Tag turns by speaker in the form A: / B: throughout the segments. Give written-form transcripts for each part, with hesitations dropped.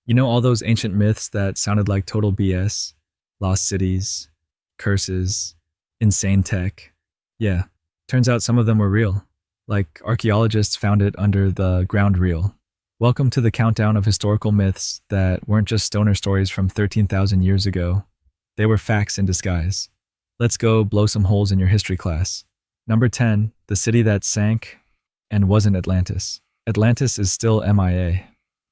A: You know all those ancient myths that sounded like total BS? Lost cities, curses, insane tech. Yeah, turns out some of them were real. Like archaeologists found it under the ground reel. Welcome to the countdown of historical myths that weren't just stoner stories from 13,000 years ago. They were facts in disguise. Let's go blow some holes in your history class. Number 10, the city that sank and wasn't Atlantis. Atlantis is still MIA,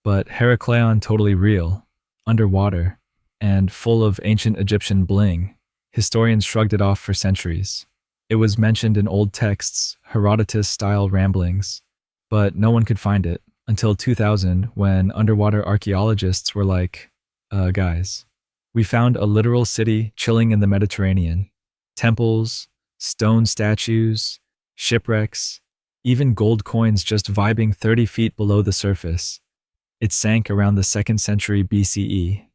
A: but Heracleion totally real, underwater, and full of ancient Egyptian bling. Historians shrugged it off for centuries. It was mentioned in old texts, Herodotus-style ramblings, but no one could find it until 2000 when underwater archaeologists were like, guys, we found a literal city chilling in the Mediterranean. Temples, stone statues, shipwrecks, even gold coins just vibing 30 feet below the surface. It sank around the 2nd century BCE,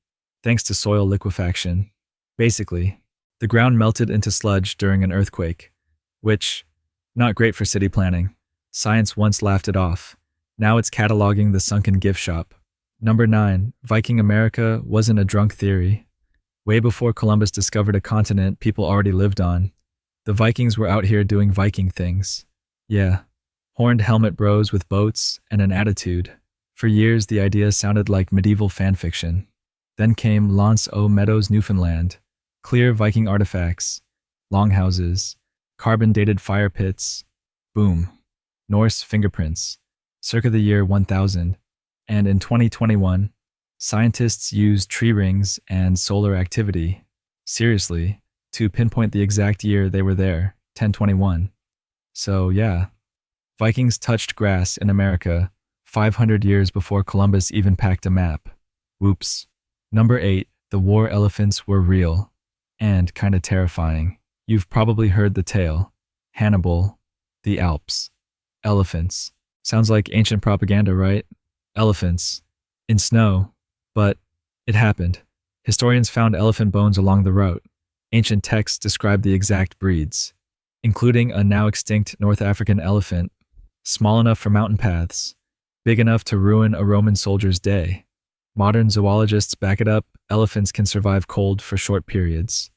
A: thanks to soil liquefaction. Basically, the ground melted into sludge during an earthquake, which, not great for city planning. Science once laughed it off. Now it's cataloging the sunken gift shop. Number 9, Viking America wasn't a drunk theory. Way before Columbus discovered a continent people already lived on, the Vikings were out here doing Viking things. Yeah, horned helmet bros with boats and an attitude. For years, the idea sounded like medieval fanfiction. Then came L'Anse aux Meadows, Newfoundland. Clear Viking artifacts, longhouses, carbon-dated fire pits. Boom. Norse fingerprints. Circa the year 1000. And in 2021, scientists used tree rings and solar activity, seriously, to pinpoint the exact year they were there, 1021. So yeah, Vikings touched grass in America 500 years before Columbus even packed a map. Whoops. Number 8, the war elephants were real and kinda terrifying. You've probably heard the tale. Hannibal, the Alps, elephants. Sounds like ancient propaganda, right? Elephants. In snow. But it happened. Historians found elephant bones along the route. Ancient texts describe the exact breeds, including a now extinct North African elephant, small enough for mountain paths, big enough to ruin a Roman soldier's day. Modern zoologists back it up, elephants can survive cold for short periods,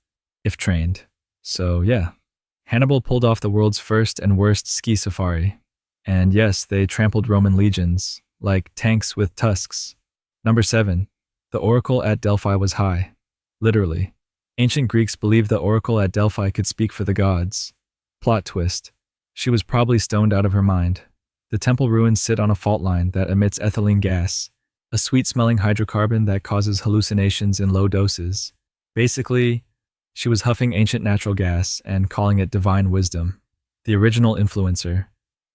A: if trained. So yeah, Hannibal pulled off the world's first and worst ski safari. And yes, they trampled Roman legions, like tanks with tusks. Number 7, the oracle at Delphi was high. Literally. Ancient Greeks believed the oracle at Delphi could speak for the gods. Plot twist. She was probably stoned out of her mind. The temple ruins sit on a fault line that emits ethylene gas, a sweet-smelling hydrocarbon that causes hallucinations in low doses. Basically, she was huffing ancient natural gas and calling it divine wisdom. The original influencer.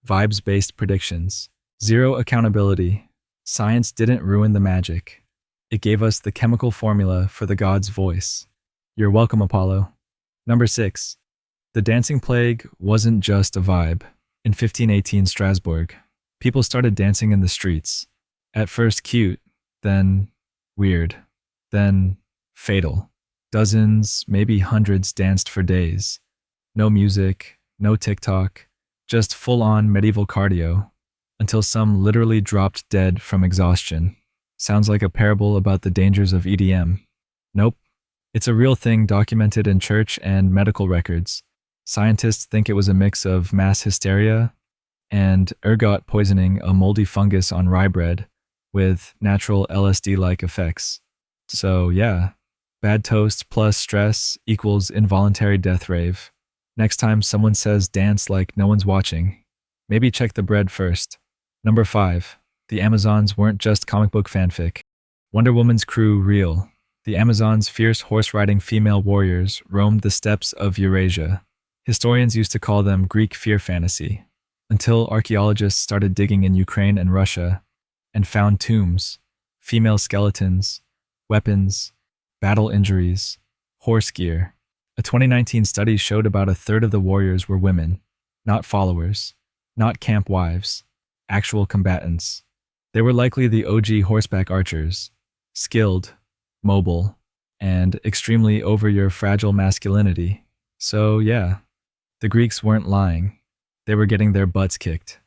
A: Vibes-based predictions. Zero accountability. Science didn't ruin the magic. It gave us the chemical formula for the god's voice. You're welcome, Apollo. Number 6. The dancing plague wasn't just a vibe. In 1518 Strasbourg, people started dancing in the streets. At first cute, then weird, then fatal. Dozens, maybe hundreds danced for days. No music, no TikTok, just full-on medieval cardio, until some literally dropped dead from exhaustion. Sounds like a parable about the dangers of EDM. Nope. It's a real thing documented in church and medical records. Scientists think it was a mix of mass hysteria and ergot poisoning, a moldy fungus on rye bread, with natural LSD-like effects. So yeah, bad toast plus stress equals involuntary death rave. Next time someone says dance like no one's watching, maybe check the bread first. Number 5. The Amazons weren't just comic book fanfic. Wonder Woman's crew real. The Amazons' fierce horse-riding female warriors roamed the steppes of Eurasia. Historians used to call them Greek fear fantasy, until archaeologists started digging in Ukraine and Russia and found tombs, female skeletons, weapons, battle injuries, horse gear. A 2019 study showed about a third of the warriors were women, not followers, not camp wives, actual combatants. They were likely the OG horseback archers, skilled, mobile, and extremely over your fragile masculinity. So yeah, the Greeks weren't lying. They were getting their butts kicked.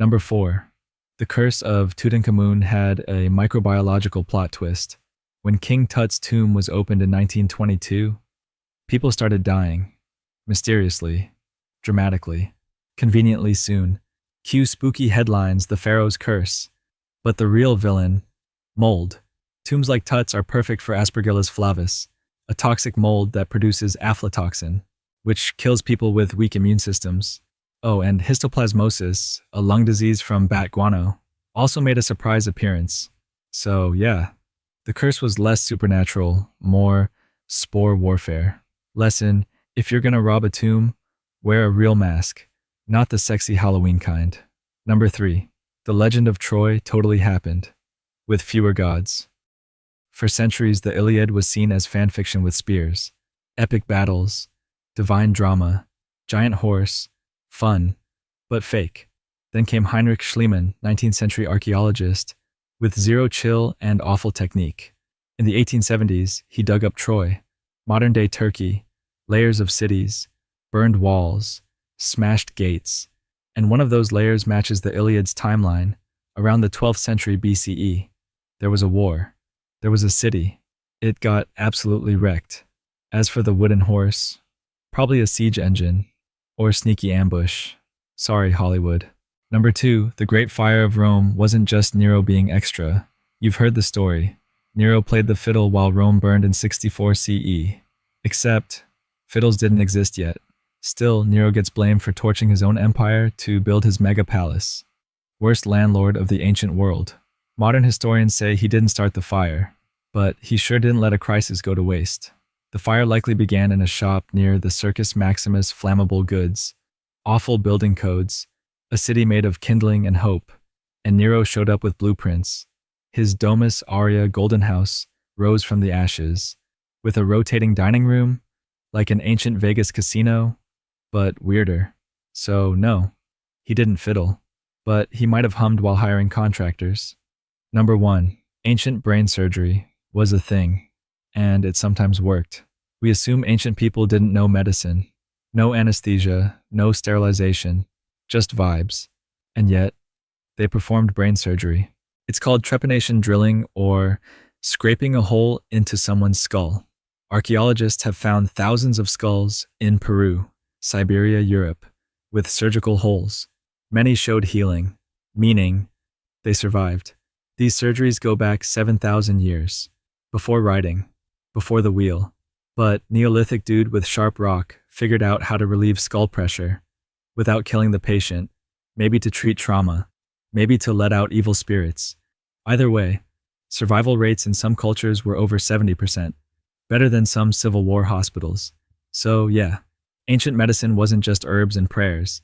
A: Number 4. The curse of Tutankhamun had a microbiological plot twist. When King Tut's tomb was opened in 1922, people started dying. Mysteriously. Dramatically. Conveniently soon. Cue spooky headlines, the Pharaoh's curse. But the real villain, mold. Tombs like Tut's are perfect for Aspergillus flavus, a toxic mold that produces aflatoxin, which kills people with weak immune systems. Oh, and histoplasmosis, a lung disease from bat guano, also made a surprise appearance. So, yeah, the curse was less supernatural, more spore warfare. Lesson: if you're gonna rob a tomb, wear a real mask, not the sexy Halloween kind. Number 3. The legend of Troy totally happened, with fewer gods. For centuries, the Iliad was seen as fanfiction with spears, epic battles, divine drama, giant horse, fun, but fake. Then came Heinrich Schliemann, 19th century archaeologist, with zero chill and awful technique. In the 1870s, he dug up Troy, modern-day Turkey, layers of cities, burned walls, smashed gates, and one of those layers matches the Iliad's timeline. Around the 12th century BCE, there was a war. There was a city. It got absolutely wrecked. As for the wooden horse, probably a siege engine, or sneaky ambush. Sorry, Hollywood. Number 2, the Great Fire of Rome wasn't just Nero being extra. You've heard the story. Nero played the fiddle while Rome burned in 64 CE. Except, fiddles didn't exist yet. Still, Nero gets blamed for torching his own empire to build his mega palace. Worst landlord of the ancient world. Modern historians say he didn't start the fire, but he sure didn't let a crisis go to waste. The fire likely began in a shop near the Circus Maximus flammable goods, awful building codes, a city made of kindling and hope, and Nero showed up with blueprints. His Domus Aurea golden house rose from the ashes, with a rotating dining room, like an ancient Vegas casino, but weirder. So no, he didn't fiddle, but he might have hummed while hiring contractors. Number 1, ancient brain surgery was a thing, and it sometimes worked. We assume ancient people didn't know medicine. No anesthesia, no sterilization, just vibes. And yet, they performed brain surgery. It's called trepanation drilling, or scraping a hole into someone's skull. Archaeologists have found thousands of skulls in Peru, Siberia, Europe, with surgical holes. Many showed healing, meaning they survived. These surgeries go back 7,000 years, before writing, before the wheel. But Neolithic dude with sharp rock figured out how to relieve skull pressure without killing the patient, maybe to treat trauma, maybe to let out evil spirits. Either way, survival rates in some cultures were over 70%, better than some Civil War hospitals. So yeah, ancient medicine wasn't just herbs and prayers,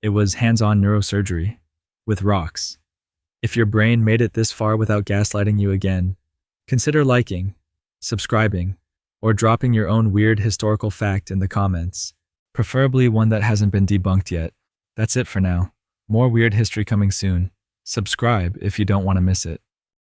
A: it was hands-on neurosurgery, with rocks. If your brain made it this far without gaslighting you again, consider liking, subscribing, or dropping your own weird historical fact in the comments, preferably one that hasn't been debunked yet. That's it for now. More weird history coming soon. Subscribe if you don't want to miss it.